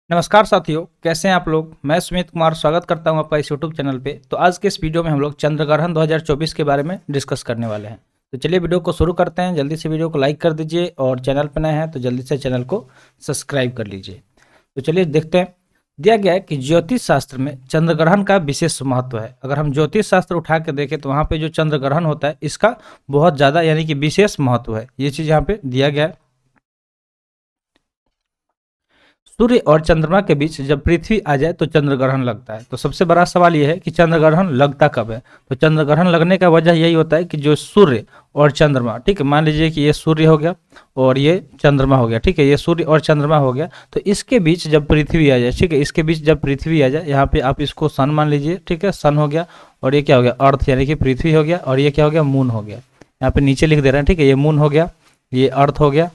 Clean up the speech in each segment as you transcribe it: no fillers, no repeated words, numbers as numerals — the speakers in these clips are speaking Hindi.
नमस्कार साथियों, कैसे हैं आप लोग। मैं सुमित कुमार स्वागत करता हूं आपका इस यूट्यूब चैनल पे। तो आज के इस वीडियो में हम लोग चंद्रग्रहण 2024 के बारे में डिस्कस करने वाले हैं। तो चलिए वीडियो को शुरू करते हैं। जल्दी से वीडियो को लाइक कर दीजिए और चैनल पर नए हैं तो जल्दी से चैनल को सब्सक्राइब कर लीजिए। तो चलिए देखते हैं। दिया गया है कि ज्योतिष शास्त्र में चंद्रग्रहण का विशेष महत्व है। अगर हम ज्योतिष शास्त्र उठा के देखें तो वहाँ पे जो चंद्रग्रहण होता है इसका बहुत ज़्यादा यानी कि विशेष महत्व है। ये चीज़ यहाँ पे दिया गया है। सूर्य और चंद्रमा के बीच जब पृथ्वी आ जाए तो चंद्रग्रहण लगता है। तो सबसे बड़ा सवाल यह है कि चंद्रग्रहण लगता कब है। तो चंद्रग्रहण लगने का वजह यही होता है कि जो सूर्य और चंद्रमा, ठीक है, मान लीजिए कि ये सूर्य हो गया और ये चंद्रमा हो गया, ठीक है, ये सूर्य और चंद्रमा हो गया। तो इसके बीच जब पृथ्वी आ जाए, ठीक है, इसके बीच जब पृथ्वी आ जाए, यहाँ पे आप इसको सन मान लीजिए, ठीक है, सन हो गया और ये क्या हो गया, अर्थ यानी कि पृथ्वी हो गया और ये क्या हो गया, मून हो गया। यहाँ पे नीचे लिख दे रहे हैं, ठीक है, ये मून हो गया, ये अर्थ हो गया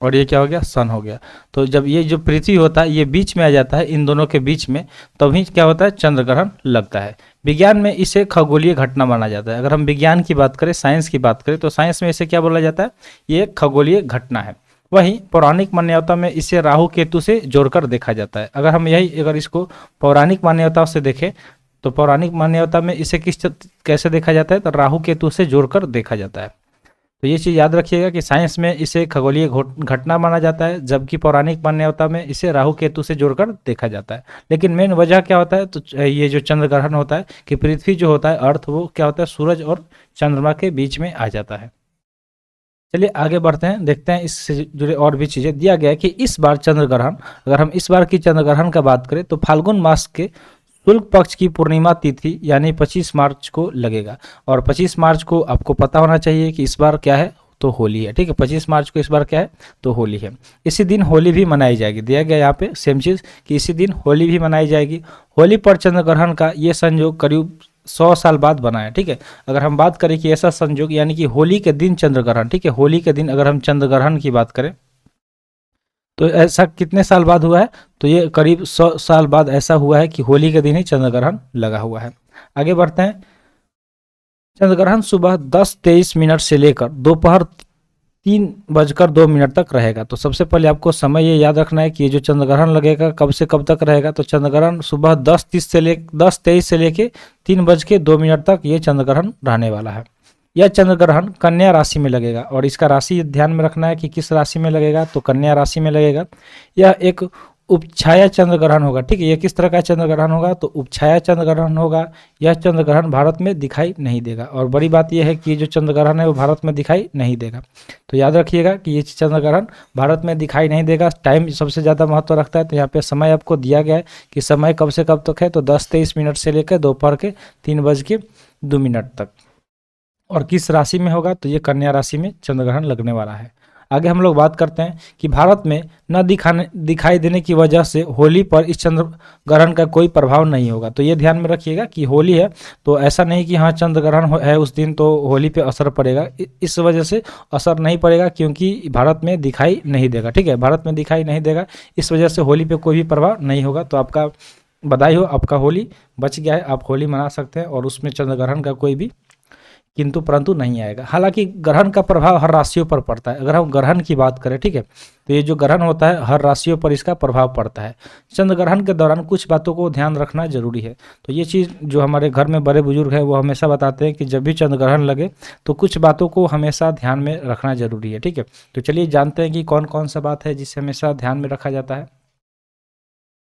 और ये क्या हो गया, सन हो गया। तो जब ये जो पृथ्वी होता है ये बीच में आ जाता है, इन दोनों के बीच में, तभी क्या होता है, चंद्रग्रहण लगता है। विज्ञान में इसे खगोलीय घटना माना जाता है। अगर हम विज्ञान की बात करें, साइंस की बात करें, तो साइंस में इसे क्या बोला जाता है, ये एक खगोलीय घटना है। वहीं पौराणिक मान्यता में इसे राहु केतु से जोड़कर देखा जाता है। अगर इसको पौराणिक मान्यताओं से देखें तो पौराणिक मान्यता में इसे कैसे देखा जाता है, तो राहु केतु से जोड़कर देखा जाता है। तो ये चीज़ याद रखिएगा कि साइंस में इसे खगोलीय घटना माना जाता है, जबकि पौराणिक मान्यता में इसे राहु केतु से जोड़कर देखा जाता है। लेकिन मेन वजह क्या होता है, तो ये जो चंद्रग्रहण होता है कि पृथ्वी जो होता है, अर्थ, वो क्या होता है, सूरज और चंद्रमा के बीच में आ जाता है। चलिए आगे बढ़ते हैं, देखते हैं इससे जुड़े और भी चीज़ें। दिया गया है कि इस बार चंद्रग्रहण, अगर हम इस बार की चंद्रग्रहण का बात करें तो फाल्गुन मास के शुक्ल पक्ष की पूर्णिमा तिथि यानी 25 मार्च को लगेगा। और 25 मार्च को आपको पता होना चाहिए कि इस बार क्या है, तो होली है, ठीक है। 25 मार्च को इस बार क्या है, तो होली है। इसी दिन होली भी मनाई जाएगी। दिया गया यहाँ पे सेम चीज़ कि इसी दिन होली भी मनाई जाएगी। होली पर चंद्रग्रहण का ये संयोग करीब 100 साल बाद बना है, ठीक है। अगर हम बात करें कि ऐसा संयोग यानी कि होली के दिन चंद्रग्रहण, ठीक है, होली के दिन अगर हम चंद्रग्रहण की बात करें तो ऐसा कितने साल बाद हुआ है, तो ये करीब 100 साल बाद ऐसा हुआ है कि होली के दिन ही चंद्रग्रहण लगा हुआ है। आगे बढ़ते हैं। चंद्रग्रहण सुबह 10:23 से लेकर दोपहर 3:02 तक रहेगा। तो सबसे पहले आपको समय ये याद रखना है कि ये जो चंद्रग्रहण लगेगा कब से कब तक रहेगा। तो चंद्रग्रहण सुबह 10:23 से लेके 3:02 तक ये चंद्रग्रहण रहने वाला है। यह चंद्रग्रहण कन्या राशि में लगेगा और इसका राशि ध्यान में रखना है कि किस राशि में लगेगा, तो कन्या राशि में लगेगा। यह एक उपछाया चंद्रग्रहण होगा, ठीक है। यह किस तरह का चंद्रग्रहण होगा, तो उपछाया चंद्रग्रहण होगा। यह चंद्रग्रहण भारत में दिखाई नहीं देगा और बड़ी बात यह है कि जो चंद्रग्रहण है वो भारत में दिखाई नहीं देगा। तो याद रखिएगा कि ये चंद्रग्रहण भारत में दिखाई नहीं देगा। टाइम सबसे ज़्यादा महत्व रखता है। तो यहाँ पे समय आपको दिया गया है कि समय कब से कब तक है, तो 10:23 से लेकर दोपहर के 3:02 तक। और किस राशि में होगा, तो ये कन्या राशि में चंद्रग्रहण लगने वाला है। आगे हम लोग बात करते हैं कि भारत में न दिखाई देने की वजह से होली पर इस चंद्रग्रहण का कोई प्रभाव नहीं होगा। तो ये ध्यान में रखिएगा कि होली है तो ऐसा नहीं कि हाँ चंद्रग्रहण है उस दिन तो होली पे असर पड़ेगा। इस वजह से असर नहीं पड़ेगा क्योंकि भारत में दिखाई नहीं देगा, ठीक है, भारत में दिखाई नहीं देगा, इस वजह से होली पे कोई भी प्रभाव नहीं होगा। तो आपका बधाई हो, आपका होली बच गया है, आप होली मना सकते हैं और उसमें चंद्रग्रहण का कोई भी किंतु परंतु नहीं आएगा। हालांकि ग्रहण का प्रभाव हर राशियों पर पड़ता है। अगर हम ग्रहण की बात करें, ठीक है, तो ये जो ग्रहण होता है हर राशियों पर इसका प्रभाव पड़ता है। चंद्रग्रहण के दौरान कुछ बातों को ध्यान रखना जरूरी है। तो ये चीज़ जो हमारे घर में बड़े बुजुर्ग हैं वो हमेशा बताते हैं कि जब भी चंद्रग्रहण लगे तो कुछ बातों को हमेशा ध्यान में रखना जरूरी है, ठीक है। तो चलिए जानते हैं कि कौन कौन सा बात है जिसे हमेशा ध्यान में रखा जाता है।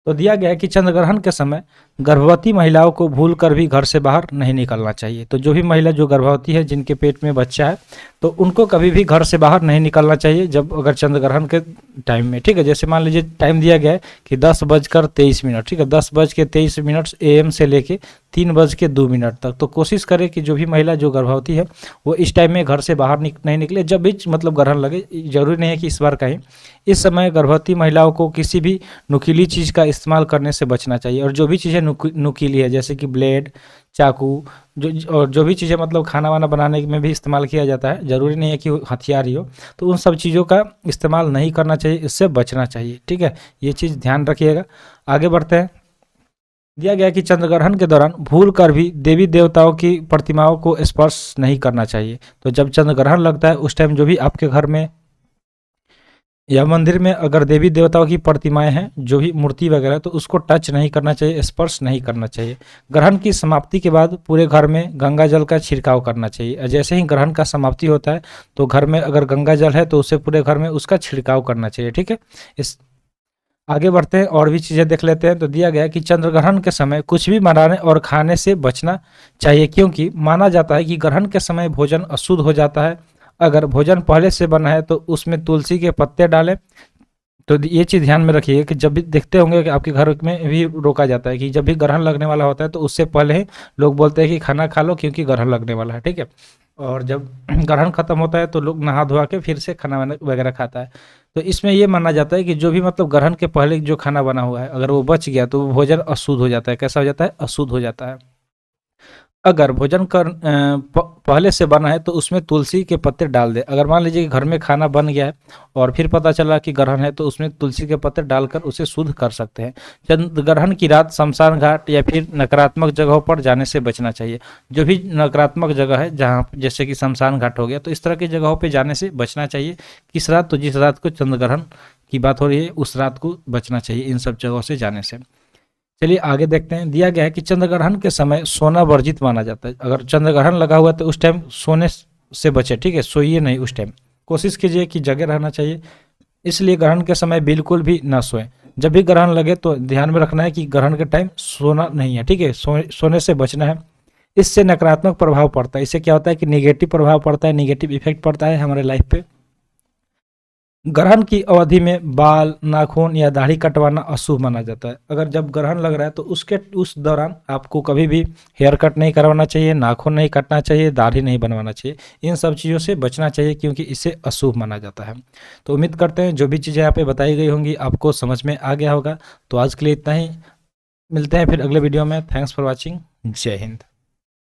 तो दिया गया है कि चंद्रग्रहण के समय गर्भवती महिलाओं को भूलकर भी घर से बाहर नहीं निकलना चाहिए। तो जो भी महिला जो गर्भवती है, जिनके पेट में बच्चा है, तो उनको कभी भी घर से बाहर नहीं निकलना चाहिए जब अगर चंद्रग्रहण के टाइम में, ठीक है। जैसे मान लीजिए टाइम दिया गया है कि 10:23, ठीक है, 10:23 AM से लेके 3:02 तक। तो कोशिश करें कि जो भी महिला जो गर्भवती है वो इस टाइम में घर से बाहर नहीं निकले जब भी मतलब ग्रहण लगे। जरूरी नहीं है कि इस बार कहीं। इस समय गर्भवती महिलाओं को किसी भी नुकीली चीज़ का इस्तेमाल करने से बचना चाहिए। और जो भी चीज़ें नुकीली है जैसे कि ब्लेड, चाकू, और जो भी चीज़ें मतलब खाना वाना बनाने में भी इस्तेमाल किया जाता है, ज़रूरी नहीं है कि हथियार ही हो, तो उन सब चीज़ों का इस्तेमाल नहीं करना चाहिए, इससे बचना चाहिए, ठीक है। ये चीज़ ध्यान रखिएगा। आगे बढ़ते हैं। दिया गया कि चंद्रग्रहण के दौरान भूल कर भी देवी देवताओं की प्रतिमाओं को स्पर्श नहीं करना चाहिए। तो जब चंद्रग्रहण लगता है उस टाइम जो भी आपके घर में या मंदिर में अगर देवी देवताओं की प्रतिमाएं हैं, जो भी मूर्ति वगैरह, तो उसको टच नहीं करना चाहिए, स्पर्श नहीं करना चाहिए। ग्रहण की समाप्ति के बाद पूरे घर में गंगा जल का छिड़काव करना चाहिए। जैसे ही ग्रहण का समाप्ति होता है तो घर में अगर गंगा जल है तो उसे पूरे घर में उसका छिड़काव करना चाहिए, ठीक है। इस आगे बढ़ते हैं और भी चीज़ें देख लेते हैं। तो दिया गया है कि चंद्र ग्रहण के समय कुछ भी बनाने और खाने से बचना चाहिए, क्योंकि माना जाता है कि ग्रहण के समय भोजन अशुद्ध हो जाता है। अगर भोजन पहले से बना है तो उसमें तुलसी के पत्ते डालें। तो ये चीज़ ध्यान में रखिए कि जब भी देखते होंगे कि आपके घर में भी रोका जाता है कि जब भी ग्रहण लगने वाला होता है तो उससे पहले ही लोग बोलते हैं कि खाना खा लो क्योंकि ग्रहण लगने वाला है, ठीक है। और जब ग्रहण खत्म होता है तो लोग नहा धोआ के फिर से खाना वगैरह खाता है। तो इसमें ये माना जाता है कि जो भी मतलब ग्रहण के पहले जो खाना बना हुआ है अगर वो बच गया तो वो भोजन अशुद्ध हो जाता है। कैसा हो जाता है? अशुद्ध हो जाता है। अगर भोजन पहले से बना है तो उसमें तुलसी के पत्ते डाल दें। अगर मान लीजिए कि घर में खाना बन गया है और फिर पता चला कि ग्रहण है तो उसमें तुलसी के पत्ते डालकर उसे शुद्ध कर सकते हैं। चंद्र ग्रहण की रात शमशान घाट या फिर नकारात्मक जगहों पर जाने से बचना चाहिए। जो भी नकारात्मक जगह है जहाँ जैसे कि शमशान घाट हो गया तो इस तरह की जगहों पर जाने से बचना चाहिए। किस रात? तो जिस रात को चंद्र ग्रहण की बात हो रही है उस रात को बचना चाहिए इन सब जगहों से जाने से। चलिए आगे देखते हैं। दिया गया है कि चंद्र ग्रहण के समय सोना वर्जित माना जाता है। अगर चंद्र ग्रहण लगा हुआ है तो उस टाइम सोने से बचे, ठीक है। सोइए नहीं उस टाइम, कोशिश कीजिए कि जगह रहना चाहिए। इसलिए ग्रहण के समय बिल्कुल भी ना सोएं। जब भी ग्रहण लगे तो ध्यान में रखना है कि ग्रहण के टाइम सोना नहीं है, ठीक है। सोने से बचना है। इससे नकारात्मक प्रभाव पड़ता है। इससे क्या होता है कि निगेटिव प्रभाव पड़ता है, निगेटिव इफेक्ट पड़ता है हमारे लाइफ पे। ग्रहण की अवधि में बाल, नाखून या दाढ़ी कटवाना अशुभ माना जाता है। अगर जब ग्रहण लग रहा है तो उस दौरान आपको कभी भी हेयर कट नहीं करवाना चाहिए, नाखून नहीं काटना चाहिए, दाढ़ी नहीं बनवाना चाहिए। इन सब चीज़ों से बचना चाहिए क्योंकि इसे अशुभ माना जाता है। तो उम्मीद करते हैं जो भी चीज़ें यहाँ पे बताई गई होंगी आपको समझ में आ गया होगा। तो आज के लिए इतना ही, मिलते हैं फिर अगले वीडियो में। Thanks for watching. जय हिंद।